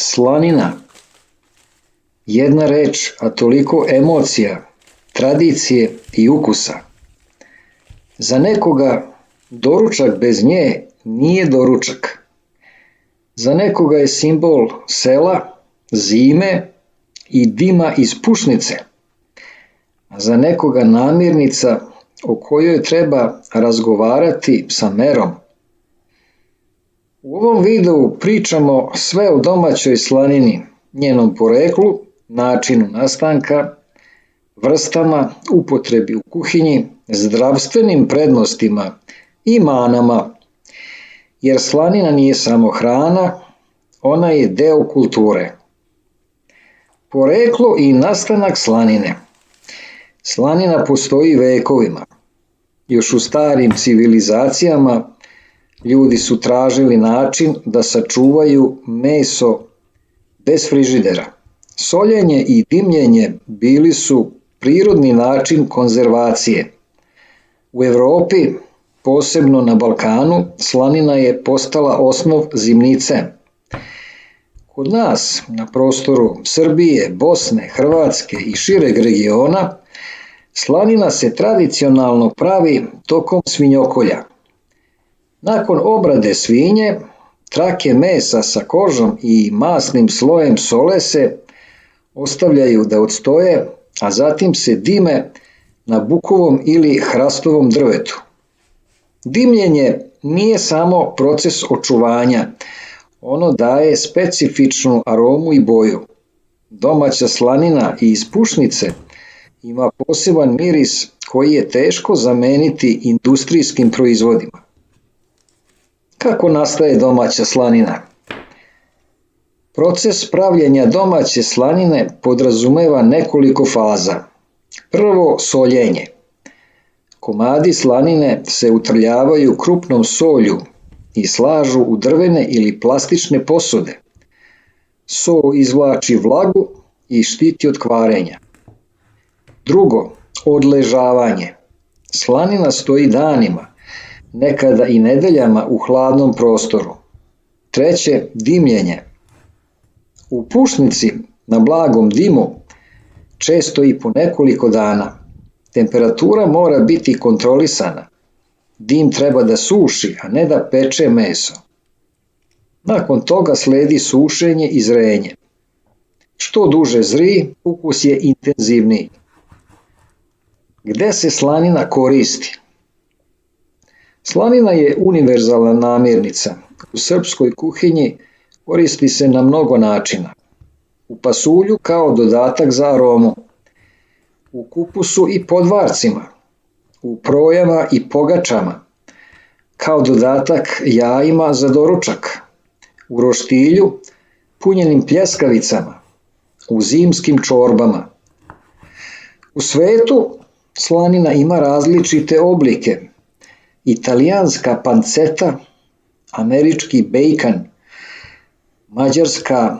Slanina. Jedna reč, a toliko emocija, tradicije i ukusa. Za nekoga doručak bez nje nije doručak. Za nekoga je simbol sela, zime i dima iz pušnice. A za nekoga namirnica o kojoj treba razgovarati sa merom. U ovom videu pričamo sve o domaćoj slanini, njenom poreklu, načinu nastanka, vrstama, upotrebi u kuhinji, zdravstvenim prednostima i manama, jer slanina nije samo hrana, ona je deo kulture. Poreklo i nastanak slanine. Slanina postoji vekovima. Još u starim civilizacijama ljudi su tražili način da sačuvaju meso bez frižidera. Soljenje i dimljenje bili su prirodni način konzervacije. U Evropi, posebno na Balkanu, slanina je postala osnov zimnice. Kod nas, na prostoru Srbije, Bosne, Hrvatske i šireg regiona, slanina se tradicionalno pravi tokom svinjokolja. Nakon obrade svinje, trake mesa sa kožom i masnim slojem sole se ostavljaju da odstoje, a zatim se dime na bukovom ili hrastovom drvetu. Dimljenje nije samo proces očuvanja, ono daje specifičnu aromu i boju. Domaća slanina iz pušnice ima poseban miris koji je teško zameniti industrijskim proizvodima. Kako nastaje domaća slanina? Proces pravljenja domaće slanine podrazumeva nekoliko faza. Prvo, soljenje. Komadi slanine se utrljavaju krupnom solju i slažu u drvene ili plastične posude. So izvlači vlagu i štiti od kvarenja. Drugo, odležavanje. Slanina stoji danima, nekada i nedeljama u hladnom prostoru. Treće, dimljenje. U pušnici na blagom dimu često i po nekoliko dana. Temperatura mora biti kontrolisana. Dim treba da suši, a ne da peče meso. Nakon toga sledi sušenje i zrenje. Što duže zri, ukus je intenzivniji. Gde se slanina koristi? Slanina je univerzalna namirnica. U srpskoj kuhinji koristi se na mnogo načina. U pasulju kao dodatak za aromu, u kupusu i podvarcima, u projama i pogačama, kao dodatak jajima za doručak, u roštilju, punjenim pljeskavicama, u zimskim čorbama. U svetu slanina ima različite oblike. Italijanska panceta, američki bejkan, mađarska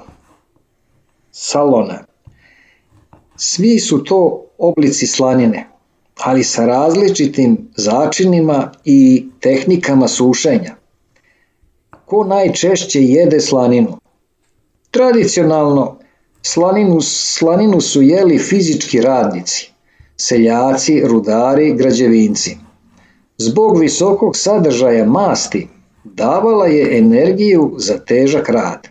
salona. Svi su to oblici slanine, ali sa različitim začinima i tehnikama sušenja. Ko najčešće jede slaninu? Tradicionalno slaninu su jeli fizički radnici, seljaci, rudari, građevinci. Zbog visokog sadržaja masti davala je energiju za težak rad.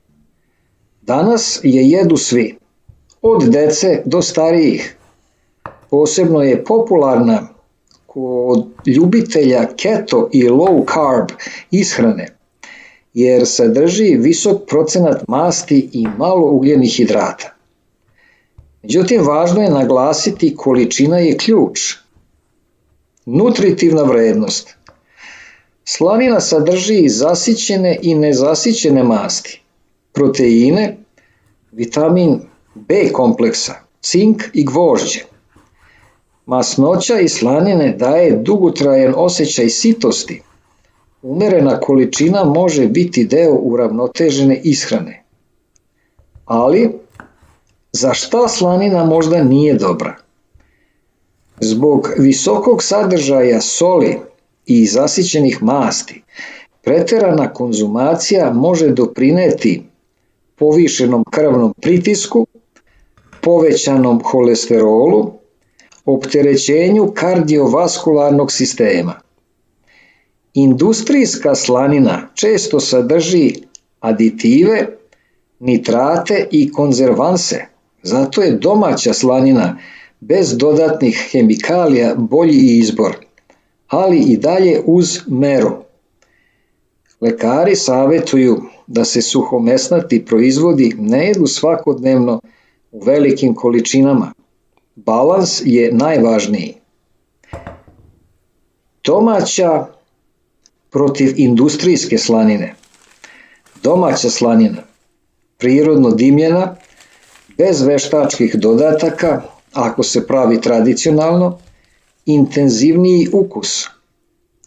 Danas je jedu svi, od dece do starijih. Posebno je popularna kod ljubitelja keto i low carb ishrane, jer sadrži visok procenat masti i malo ugljenih hidrata. Međutim, važno je naglasiti količina je ključ. Nutritivna vrednost. Slanina sadrži zasićene i nezasićene masti, proteine, vitamin B kompleksa, cink i gvožđe. Masnoća iz slanine daje dugotrajan osjećaj sitosti. Umerena količina može biti deo uravnotežene ishrane. Ali, za šta slanina možda nije dobra? Zbog visokog sadržaja soli i zasićenih masti, preterana konzumacija može doprineti povišenom krvnom pritisku, povećanom holesterolu, opterećenju kardiovaskularnog sistema. Industrijska slanina često sadrži aditive, nitrate i konzervanse, zato je domaća slanina bez dodatnih hemikalija bolji izbor, ali i dalje uz meru. Lekari savjetuju da se suhomesnati proizvodi ne jedu svakodnevno u velikim količinama. Balans je najvažniji. Domaća protiv industrijske slanine. Domaća slanina, prirodno dimljena, bez veštačkih dodataka, ako se pravi tradicionalno, intenzivniji ukus.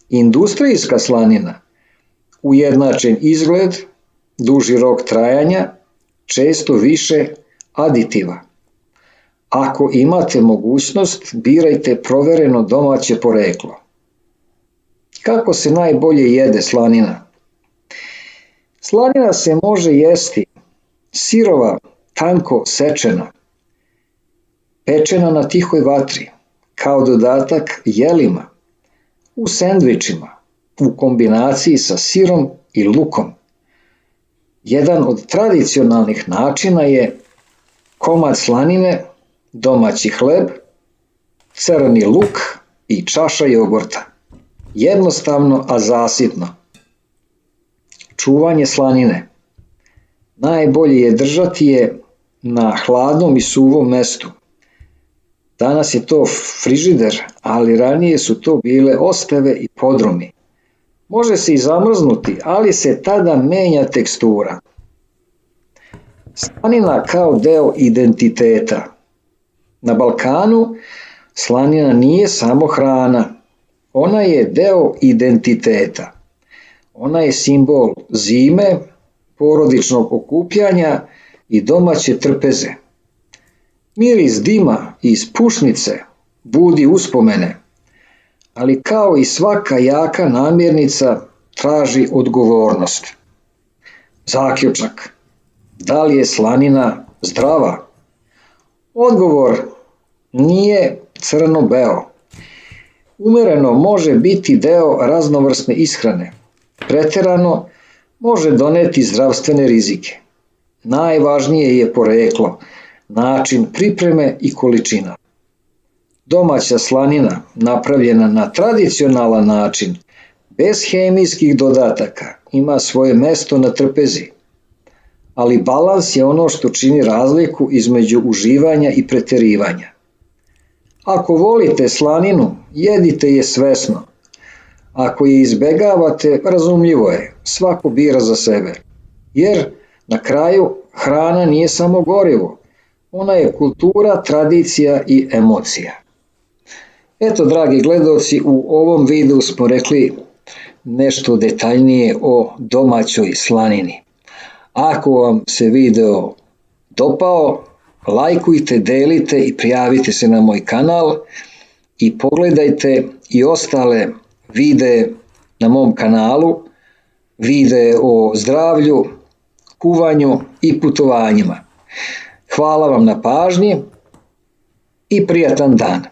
Industrijska slanina, ujednačen izgled, duži rok trajanja, često više aditiva. Ako imate mogućnost, birajte provereno domaće poreklo. Kako se najbolje jede slanina? Slanina se može jesti sirova, tanko sečena, pečena na tihoj vatri, kao dodatak jelima, u sendvičima, u kombinaciji sa sirom i lukom. Jedan od tradicionalnih načina je komad slanine, domaći hleb, crni luk i čaša jogurta. Jednostavno, a zasitno. Čuvanje slanine. Najbolje je držati je na hladnom i suvom mestu. Danas je to frižider, ali ranije su to bile ostave i podrumi. Može se i zamrznuti, ali se tada menja tekstura. Slanina kao deo identiteta. Na Balkanu slanina nije samo hrana, ona je deo identiteta. Ona je simbol zime, porodičnog okupljanja i domaće trpeze. Miris dima iz pušnice budi uspomene, ali kao i svaka jaka namirnica traži odgovornost. Zaključak. Da li je slanina zdrava? Odgovor nije crno-beo. Umereno može biti deo raznovrsne ishrane. Preterano može doneti zdravstvene rizike. Najvažnije je poreklo, način pripreme i količina. Domaća slanina, napravljena na tradicionalan način, bez hemijskih dodataka, ima svoje mesto na trpezi. Ali balans je ono što čini razliku između uživanja i preterivanja. Ako volite slaninu, jedite je svesno. Ako je izbegavate, razumljivo je, svako bira za sebe. Jer na kraju hrana nije samo gorivo, ona je kultura, tradicija i emocija. Eto, dragi gledaoci, u ovom videu smo rekli nešto detaljnije o domaćoj slanini. Ako vam se video dopao, lajkujte, delite i prijavite se na moj kanal i pogledajte i ostale videe na mom kanalu, videe o zdravlju, kuvanju i putovanjima. Hvala vam na pažnji i prijatan dan.